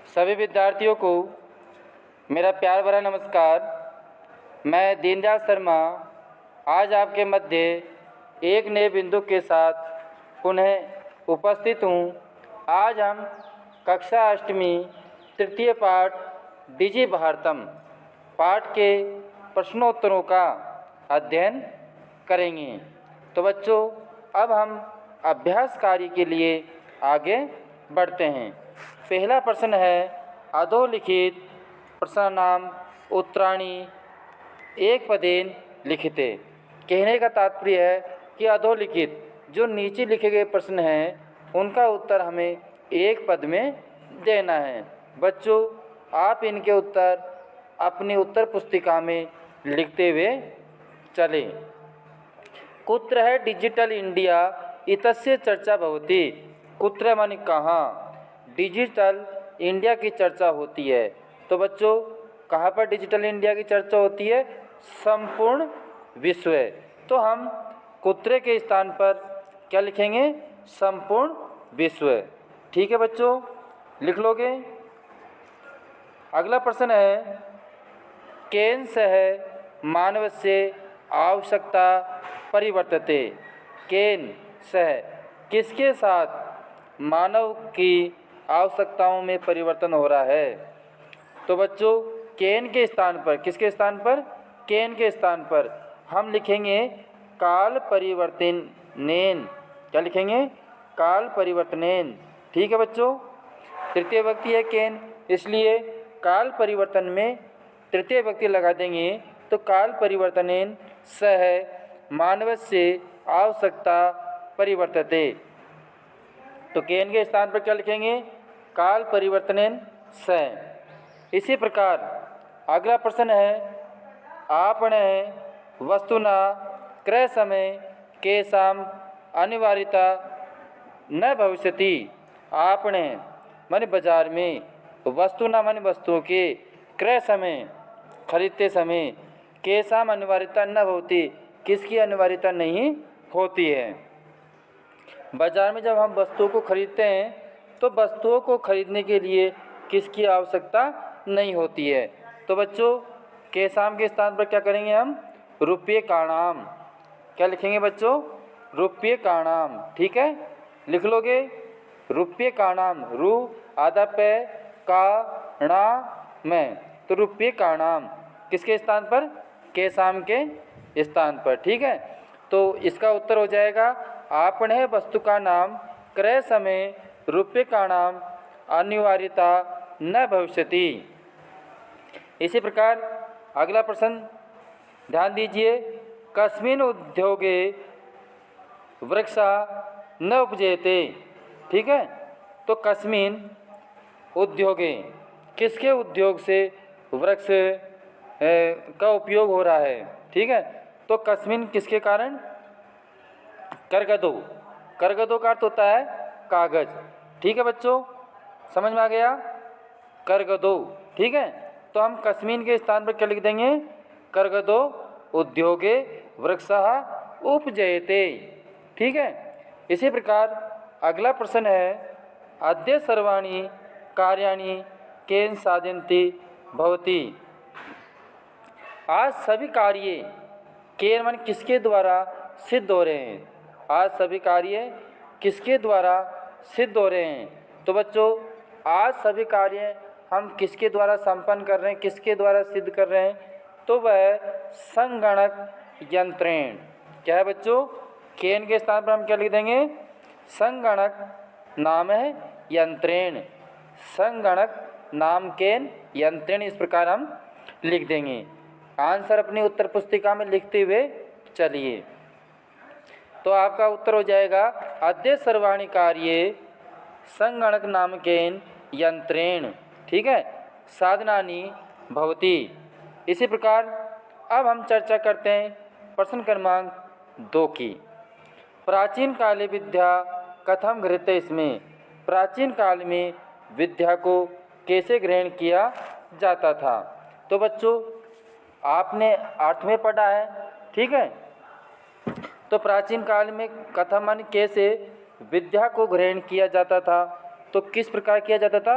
सभी विद्यार्थियों को मेरा प्यार भरा नमस्कार। मैं दीनदयाल शर्मा आज आपके मध्य एक नए बिंदु के साथ पुनः उपस्थित हूँ। आज हम कक्षा अष्टमी तृतीय पाठ डिजि भारतम पाठ के प्रश्नोत्तरों का अध्ययन करेंगे। तो बच्चों, अब हम अभ्यास कार्य के लिए आगे बढ़ते हैं। पहला प्रश्न है अधोलिखित प्रश्न नाम उत्तराणी एक पदेन लिखिते। कहने का तात्पर्य है कि अधोलिखित जो नीचे लिखे गए प्रश्न हैं उनका उत्तर हमें एक पद में देना है। बच्चों, आप इनके उत्तर अपनी उत्तर पुस्तिका में लिखते हुए चलें। कुत्र है डिजिटल इंडिया इतस्य चर्चा भवति। कुत्र माने कहाँ डिजिटल इंडिया की चर्चा होती है। तो बच्चों, कहाँ पर डिजिटल इंडिया की चर्चा होती है? संपूर्ण विश्व। तो हम कुत्रे के स्थान पर क्या लिखेंगे? संपूर्ण विश्व। ठीक है बच्चों, लिख लोगे। अगला प्रश्न है केन सह मानवस्य आवश्यकता परिवर्तते। केन सह किसके साथ मानव की आवश्यकताओं में परिवर्तन हो रहा है? तो बच्चों, केन के स्थान पर, किसके स्थान पर? केन के स्थान पर हम लिखेंगे काल परिवर्तनेन। क्या लिखेंगे? काल परिवर्तनेन। ठीक है बच्चों, तृतीय व्यक्ति है केन, इसलिए काल परिवर्तन में तृतीय व्यक्ति लगा देंगे। तो काल परिवर्तनेन सह मानवस्य आवश्यकता परिवर्तते। तो केन के स्थान पर क्या लिखेंगे? काल परिवर्तनेन सह। इसी प्रकार अगला प्रश्न है आपने वस्तुना क्रय समय केषाम अनिवार्यता न भविष्यति। आपने माने बाजार में, वस्तुना माने वस्तुओं के, क्रय समय खरीदते समय, केषाम अनिवार्यता न भवति किसकी अनिवार्यता नहीं होती है। बाजार में जब हम वस्तुओं को खरीदते हैं तो वस्तुओं को खरीदने के लिए किसकी आवश्यकता नहीं होती है। तो बच्चों, केषाम के स्थान पर क्या करेंगे हम? रुपये का नाम। क्या लिखेंगे बच्चों? रुपये का नाम। ठीक है, लिख लोगे। रुपये का नाम, रु आधा पे का णा में, तो रुपये का नाम किसके स्थान पर? केषाम के स्थान पर। ठीक है, तो इसका उत्तर हो जाएगा आपने वस्तु का नाम क्रय समय रुपये का नाम अनिवार्यता न भविष्यति। इसी प्रकार अगला प्रश्न ध्यान दीजिए कस्मिन् उद्योगे वृक्षा न उपजेते। ठीक है, तो कस्मिन् उद्योगे किसके उद्योग से वृक्ष का उपयोग हो रहा है। ठीक है, तो कस्मिन् किसके कारण? करगदो। करगदो का अर्थ होता है कागज। ठीक है बच्चों, समझ में आ गया? करगदो। ठीक है, तो हम कस्मिन के स्थान पर क्या लिख देंगे? करगदो उद्योगे वृक्षः उपजयते। ठीक है, इसी प्रकार अगला प्रश्न है अद्य सर्वाणि कार्याणि केन साधयन्ति भवति। आज सभी कार्य केन माने किसके द्वारा सिद्ध हो रहे हैं? आज सभी कार्य किसके द्वारा सिद्ध हो रहे हैं? तो बच्चों, आज सभी कार्य हम किसके द्वारा संपन्न कर रहे हैं, किसके द्वारा सिद्ध कर रहे हैं? तो वह संगणक यंत्रेण। क्या है बच्चों? केन के स्थान पर हम क्या लिख देंगे? संगणक नाम है यंत्रेण। संगणक नाम केन यंत्रेण, इस प्रकार हम लिख देंगे। आंसर अपनी उत्तर पुस्तिका में लिखते हुए चलिए। तो आपका उत्तर हो जाएगा अद्य सर्वाणि कार्ये संगणक नामकेन यंत्रेण। ठीक है, साधनानि भवति। इसी प्रकार अब हम चर्चा करते हैं प्रश्न क्रमांक 2 की। प्राचीन काले विद्या कथम गृह्यते। इसमें प्राचीन काल में विद्या को कैसे ग्रहण किया जाता था? तो बच्चों, आपने 8 में पढ़ा है। ठीक है, तो प्राचीन काल में कथम माने कैसे विद्या को ग्रहण किया जाता था। तो किस प्रकार किया जाता था?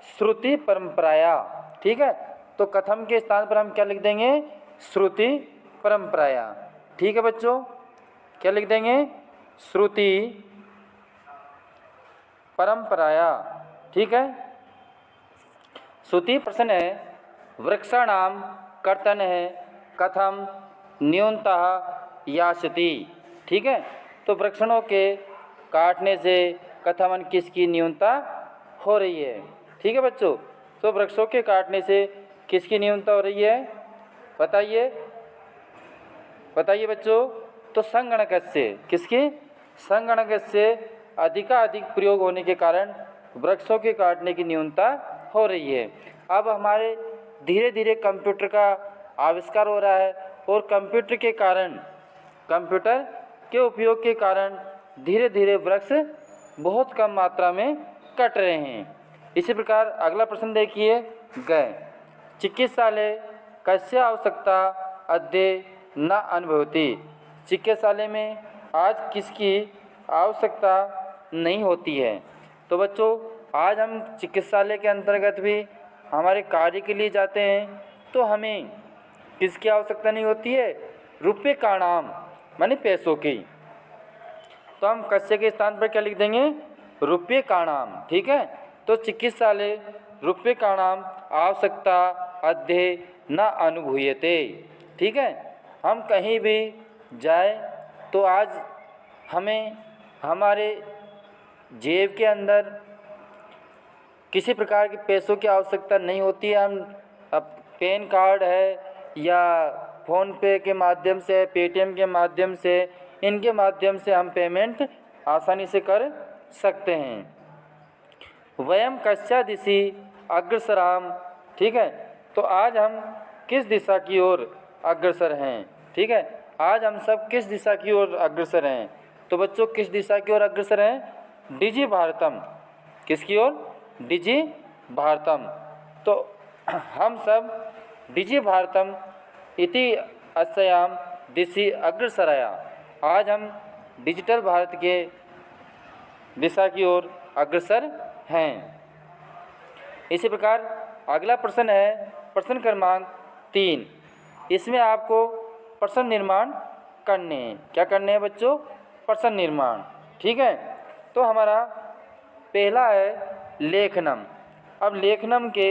श्रुति परंपराया। ठीक है, तो कथम के स्थान पर हम क्या लिख देंगे? श्रुति परंपराया। ठीक है बच्चों, क्या लिख देंगे? श्रुति परंपराया। ठीक है, श्रुति प्रश्न है वृक्षाणाम कर्तन है कथम न्यूनतः यास्यति। ठीक है, तो वृक्षों के काटने से कथमन किसकी न्यूनता हो रही है? ठीक है बच्चों, तो वृक्षों के काटने से किसकी न्यूनता हो रही है? बताइए बताइए बच्चों। तो संगणकस्य, किसकी? संगणकस्य अधिकाधिक प्रयोग होने के कारण वृक्षों के काटने की न्यूनता हो रही है। अब हमारे धीरे धीरे कंप्यूटर का आविष्कार हो रहा है और कंप्यूटर के उपयोग के कारण धीरे धीरे वृक्ष बहुत कम मात्रा में कट रहे हैं। इसी प्रकार अगला प्रश्न देखिए, गए चिकित्सालय कस्य आवश्यकता अद्य न अनुभवती। चिकित्सालय में आज किसकी आवश्यकता नहीं होती है? तो बच्चों, आज हम चिकित्सालय के अंतर्गत भी हमारे कार्य के लिए जाते हैं तो हमें किसकी आवश्यकता नहीं होती है? रुपये का नाम माने पैसों की। तो हम कस्य के स्थान पर क्या लिख देंगे? रुपये का नाम। ठीक है, तो चिकित्सालय रुपये का नाम आवश्यकता अद्य न अनुभूयते। ठीक है, हम कहीं भी जाए तो आज हमें हमारे जेब के अंदर किसी प्रकार के पैसों की आवश्यकता नहीं होती है। हम अब पैन कार्ड है या फ़ोन पे के माध्यम से, पेटीएम के माध्यम से, इनके माध्यम से हम पेमेंट आसानी से कर सकते हैं। वयम कस्या दिशि अग्रसराम। ठीक है, तो आज हम किस दिशा की ओर अग्रसर हैं? ठीक है, आज हम सब किस दिशा की ओर अग्रसर हैं? तो बच्चों, किस दिशा की ओर अग्रसर हैं? डिजि भारतम। किसकी ओर? डिजि भारतम। तो हम सब डिजि भारतम इति अस्याम दिशि अग्रसराया। आज हम डिजिटल भारत के दिशा की ओर अग्रसर हैं। इसी प्रकार अगला प्रश्न है प्रश्न क्रमांक 3। इसमें आपको प्रश्न निर्माण करने हैं। क्या करने हैं बच्चों? प्रश्न निर्माण। ठीक है, तो हमारा पहला है लेखनम। अब लेखनम के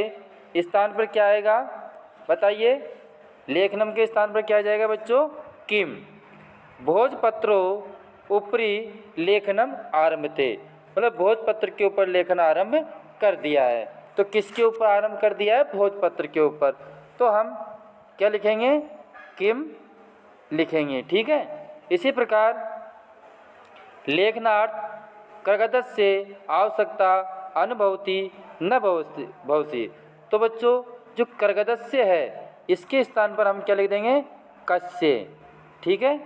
स्थान पर क्या आएगा? बताइए, लेखनम के स्थान पर क्या जाएगा बच्चों? किम भोजपत्रो ऊपरी लेखनम आरम्भते। मतलब भोजपत्र के ऊपर लेखन आरंभ कर दिया है। तो किसके ऊपर आरंभ कर दिया है? भोजपत्र के ऊपर। तो हम क्या लिखेंगे? किम लिखेंगे। ठीक है, इसी प्रकार लेखनार्थ कर्गदस्य आवश्यकता अनुभवती न भवसी। तो बच्चों, जो कर्गदस्य है इसके स्थान पर हम क्या लिख देंगे? कस्य। ठीक है,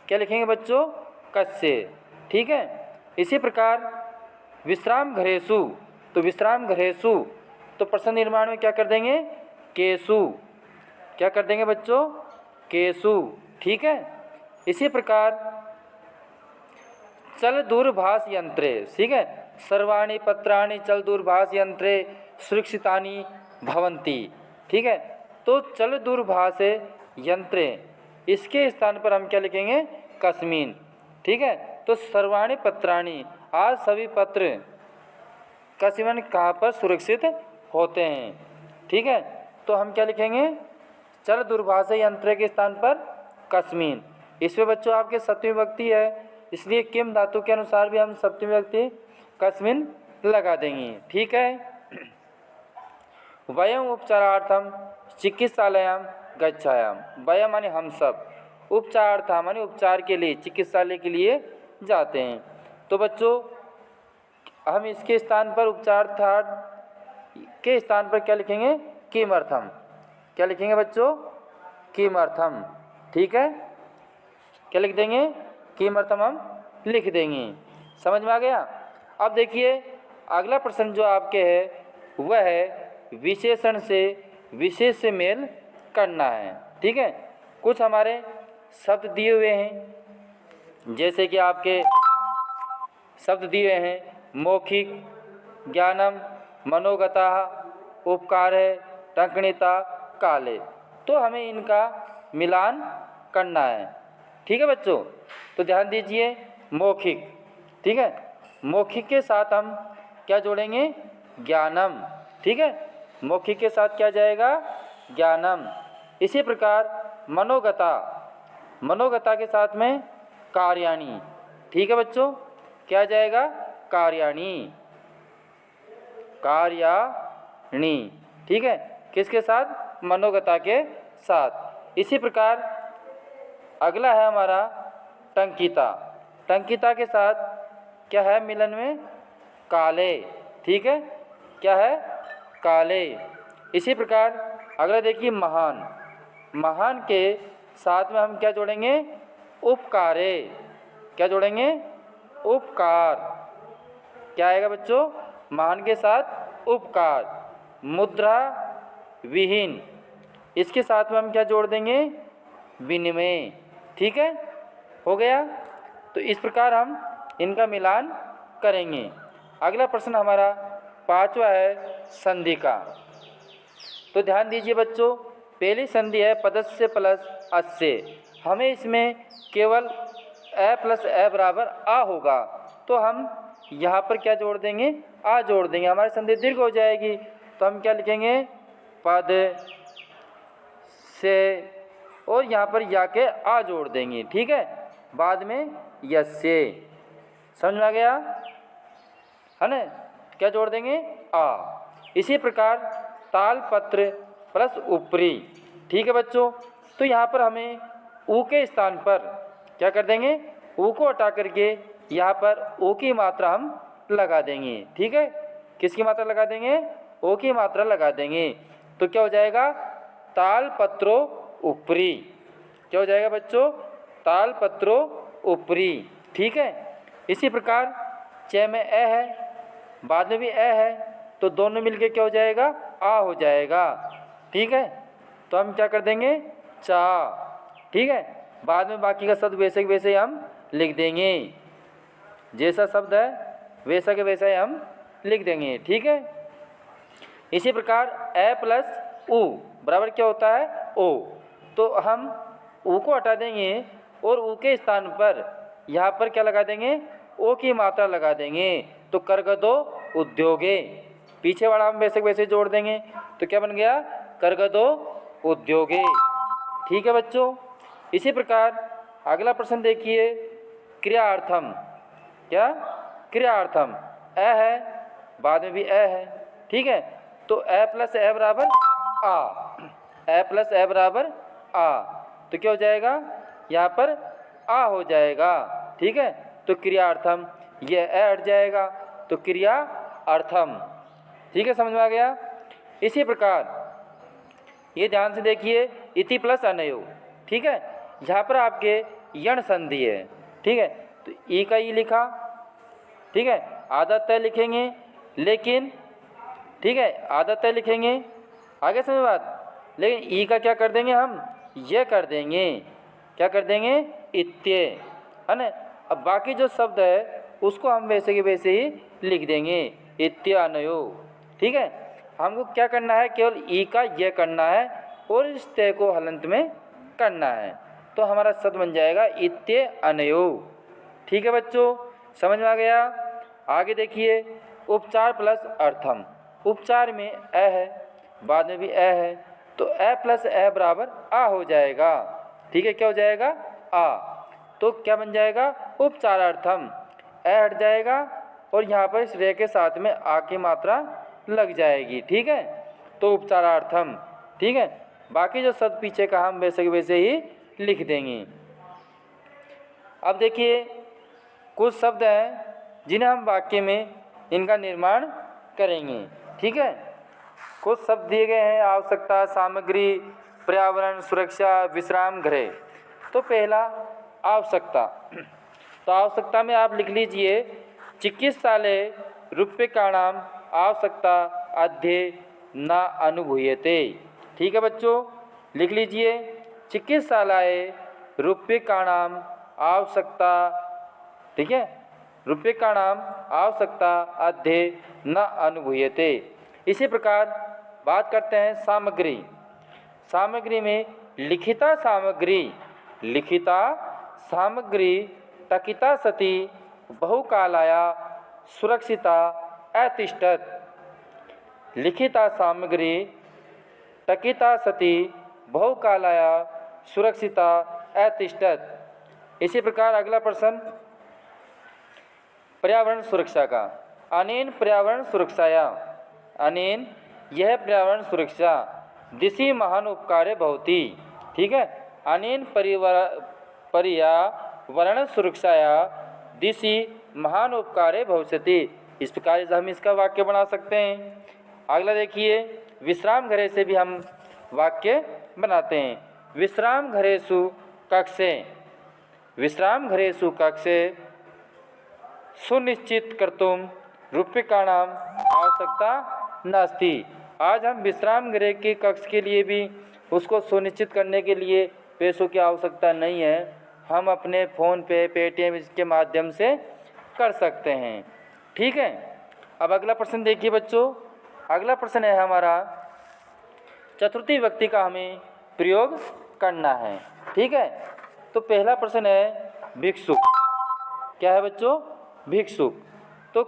क्या लिखेंगे बच्चों? कस्य। ठीक है, इसी प्रकार विश्राम घरेषु। तो विश्राम घरेषु, तो प्रश्न निर्माण में क्या कर देंगे? केशु। क्या कर देंगे बच्चों? केशु। ठीक है, इसी प्रकार चल दूरभाष यंत्रे। ठीक है, सर्वाणि पत्राणि चल दूरभाष यंत्रे सुरक्षितानि भवन्ति। ठीक है, तो चल दूरभाष यंत्रे इसके स्थान पर हम क्या लिखेंगे? कस्मिन। ठीक है, तो सर्वाणि पत्राणि आज सभी पत्र कस्मिन कहाँ पर सुरक्षित होते हैं। ठीक है, तो हम क्या लिखेंगे? चल दूरभाष यंत्र के स्थान पर कस्मिन। इसमें बच्चों आपके सप्तमी विभक्ति है, इसलिए किम धातु के अनुसार भी हम सप्तमी विभक्ति कस्मिन लगा देंगे। ठीक है, वयम उपचारार्थम चिकित्सालयम गच्छायाम। वयम माने हम सब, उपचारार्थम माने उपचार के लिए, चिकित्सालय के लिए जाते हैं। तो बच्चों, हम इसके स्थान पर उपचारार्थ के स्थान पर क्या लिखेंगे? किमर्थम। क्या लिखेंगे बच्चों? किमर्थम। ठीक है, क्या लिख देंगे? किमर्थम हम लिख देंगे। समझ में आ गया? अब देखिए अगला प्रश्न जो आपके है वह है विशेषण से विशेष से मेल करना है। ठीक है, कुछ हमारे शब्द दिए हुए हैं, जैसे कि आपके शब्द दिए हैं मौखिक, ज्ञानम, मनोगता, उपकारे, टंकणिता, काले। तो हमें इनका मिलान करना है। ठीक है बच्चों, तो ध्यान दीजिए मौखिक। ठीक है, मौखिक के साथ हम क्या जोड़ेंगे? ज्ञानम। ठीक है, मौखिक के साथ क्या जाएगा? ज्ञानम। इसी प्रकार मनोगता, मनोगता के साथ में कार्याणी। ठीक है बच्चों, क्या जाएगा? कार्याणी, कार्याणी। ठीक है, किसके साथ? मनोगता के साथ। इसी प्रकार अगला है हमारा टंकिता। टंकिता के साथ क्या है मिलन में? काले। ठीक है, क्या है? काले। इसी प्रकार अगला देखिए महान। महान के साथ में हम क्या जोड़ेंगे? उपकारे। क्या जोड़ेंगे? उपकार। क्या आएगा बच्चों? महान के साथ उपकार। मुद्रा विहीन, इसके साथ में हम क्या जोड़ देंगे? विनिमय। ठीक है, हो गया। तो इस प्रकार हम इनका मिलान करेंगे। अगला प्रश्न हमारा 5वां है संधि का। तो ध्यान दीजिए बच्चों, पहली संधि है पदस्य प्लस अस्य। हमें इसमें केवल ए प्लस ए बराबर आ होगा, तो हम यहाँ पर क्या जोड़ देंगे? आ जोड़ देंगे। हमारी संधि दीर्घ हो जाएगी, तो हम क्या लिखेंगे? पद से, और यहाँ पर या के आ जोड़ देंगे। ठीक है, बाद में यस्य। समझ में आ गया है ना? क्या जोड़ देंगे? आ। इसी प्रकार तालपत्र प्लस ऊपरी। ठीक है बच्चों, तो यहाँ पर हमें ऊ के स्थान पर क्या कर देंगे? ऊ को हटा करके यहाँ पर ओ की मात्रा हम लगा देंगे। ठीक है, किसकी मात्रा लगा देंगे? ओ की मात्रा लगा देंगे। तो क्या हो जाएगा? तालपत्रो ऊपरी। क्या हो जाएगा बच्चों? तालपत्रो ऊपरी। ठीक है, इसी प्रकार च में ए है, बाद में भी ए है, तो दोनों मिलके क्या हो जाएगा? आ हो जाएगा। ठीक है, तो हम क्या कर देंगे? चा। ठीक है, बाद में बाकी का शब्द वैसे के वैसे ही हम लिख देंगे। जैसा शब्द है वैसा के वैसा ही हम लिख देंगे। ठीक है, इसी प्रकार ए प्लस ऊ बराबर क्या होता है? ओ। तो हम ऊ को हटा देंगे और ऊ के स्थान पर यहाँ पर क्या लगा देंगे? ओ की मात्रा लगा देंगे। तो करगदो उद्योगे, पीछे वाला हम वैसे वैसे जोड़ देंगे, तो क्या बन गया? करगदो उद्योगे। ठीक है बच्चों, इसी प्रकार अगला प्रश्न देखिए क्रियार्थम। क्या? क्रियार्थम। ए है, बाद में भी ए है। ठीक है, तो ए प्लस ए बराबर आ। ए प्लस ए बराबर आ, तो क्या हो जाएगा? यहाँ पर आ हो जाएगा। ठीक है, तो क्रियार्थम, ये ए हट जाएगा, तो क्रिया अर्थम। ठीक है, समझ में आ गया? इसी प्रकार ये ध्यान से देखिए इति प्लस अनयो। ठीक है, यहाँ पर आपके यण संधि है। ठीक है, तो ई का ई लिखा। ठीक है, आधा तय लिखेंगे, लेकिन ठीक है आधा तय लिखेंगे, आगे समझ बात। लेकिन ई का क्या कर देंगे? हम ये कर देंगे। क्या कर देंगे? इत्य, है ना? अब बाकी जो शब्द है उसको हम वैसे के वैसे ही लिख देंगे, इत्य अनयो। ठीक है, हमको क्या करना है? केवल ई का ये करना है और इस तय को हलंत में करना है, तो हमारा शब्द बन जाएगा इत्य अनयो। ठीक है बच्चों, समझ में आ गया? आगे देखिए उपचार प्लस अर्थम। उपचार में ए है, बाद में भी ए है, तो ए प्लस ए बराबर आ हो जाएगा। ठीक है, क्या हो जाएगा? आ। तो क्या बन जाएगा? उपचारार्थम। ए हट जाएगा और यहाँ पर इस रे के साथ में आ की मात्रा लग जाएगी। ठीक है, तो उपचारार्थम। ठीक है, बाकी जो शब्द पीछे का हम वैसे वैसे ही लिख देंगे। अब देखिए कुछ शब्द हैं जिन्हें हम वाक्य में इनका निर्माण करेंगे। ठीक है, कुछ शब्द दिए गए हैं, आवश्यकता, सामग्री, पर्यावरण, सुरक्षा, विश्राम गृह। तो पहला आवश्यकता। तो आवश्यकता में आप लिख लीजिए चिकित्सालय रूप्यकाणाम आवश्यकता अध्ये न अनुभूयते। ठीक है बच्चों, लिख लीजिए चिकित्सालय रूप्यकाणाम आवश्यकता। ठीक है, रूप्यकाणाम आवश्यकता अध्ये न अनुभूयते। इसी प्रकार बात करते हैं सामग्री। सामग्री में लिखिता सामग्री टकिता सती बहुकालाया सुरक्षिता अतिष्ठत्। लिखिता सामग्री टकिता सती बहुकालाया सुरक्षिता अतिष्ठत्। इसी प्रकार अगला प्रश्न पर्यावरण सुरक्षा का। अनेन पर्यावरण सुरक्षाया, अनेन यह पर्यावरण सुरक्षा दिशि महान उपकारे भवति। ठीक है, अनेन पर्यावरण सुरक्षाया दिशि महान उपकारे भविष्यति। इस प्रकार से हम इसका वाक्य बना सकते हैं। अगला देखिए, विश्राम गृह से भी हम वाक्य बनाते हैं। विश्राम गृहेषु कक्षे, विश्राम गृहेषु कक्षे सुनिश्चित कर्तुं रूप्यकाणां आवश्यकता नास्ति। आज हम विश्राम गृह के कक्ष के लिए भी उसको सुनिश्चित करने के लिए पैसों की आवश्यकता नहीं है, हम अपने फ़ोन पे, पेटीएम के माध्यम से कर सकते हैं। ठीक है, अब अगला प्रश्न देखिए बच्चों। अगला प्रश्न है हमारा चतुर्थी व्यक्ति का हमें प्रयोग करना है। ठीक है, तो पहला प्रश्न है भिक्षुक। क्या है बच्चों? भिक्षुक। तो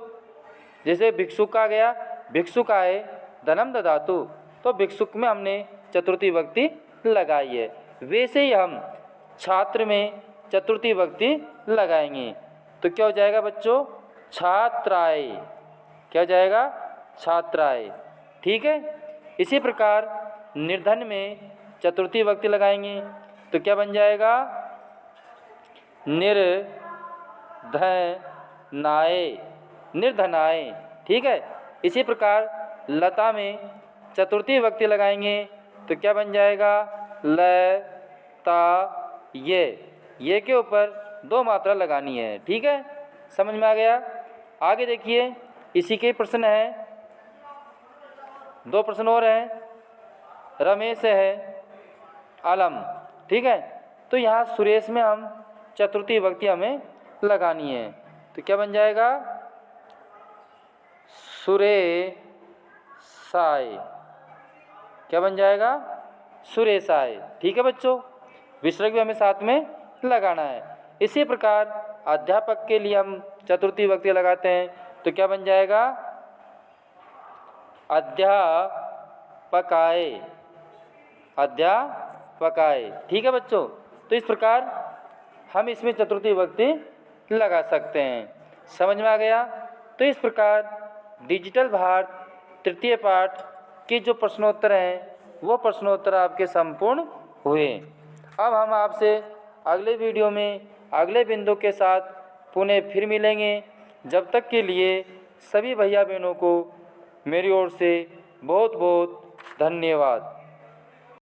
जैसे भिक्षुक आ गया, भिक्षुक आए धनम ददातु, तो भिक्षुक में हमने चतुर्थी व्यक्ति लगाई है। वैसे ही हम छात्र में चतुर्थी व्यक्ति लगाएंगे, तो क्या हो जाएगा बच्चों? छात्राय। क्या हो जाएगा? छात्राय। ठीक है, इसी प्रकार निर्धन में चतुर्थी व्यक्ति लगाएंगे, तो क्या बन जाएगा? निर्धनाय, निर्धनाय। ठीक है, इसी प्रकार लता में चतुर्थी व्यक्ति लगाएंगे, तो क्या बन जाएगा? लता ये के ऊपर दो मात्रा लगानी है। ठीक है, समझ में आ गया? आगे देखिए, इसी के प्रश्न है, दो प्रश्न और हैं। रमेश है आलम। ठीक है, तो यहाँ सुरेश में हम चतुर्थी व्यक्ति हमें लगानी है, तो क्या बन जाएगा? सुरेशाय। क्या बन जाएगा? सुरेशाय। ठीक है बच्चों, विसर्ग भी हमें साथ में लगाना है। इसी प्रकार अध्यापक के लिए हम चतुर्थी व्यक्ति लगाते हैं, तो क्या बन जाएगा? अध्यापकाय, अध्यापकाय। ठीक है बच्चों, तो इस प्रकार हम इसमें चतुर्थी व्यक्ति लगा सकते हैं। समझ में आ गया? तो इस प्रकार डिजिटल भारत तृतीय पाठ के जो प्रश्नोत्तर हैं, वो प्रश्नोत्तर आपके संपूर्ण हुए। अब हम आपसे अगले वीडियो में अगले बिंदु के साथ पुनः फिर मिलेंगे। जब तक के लिए सभी भैया बहनों को मेरी ओर से बहुत बहुत धन्यवाद।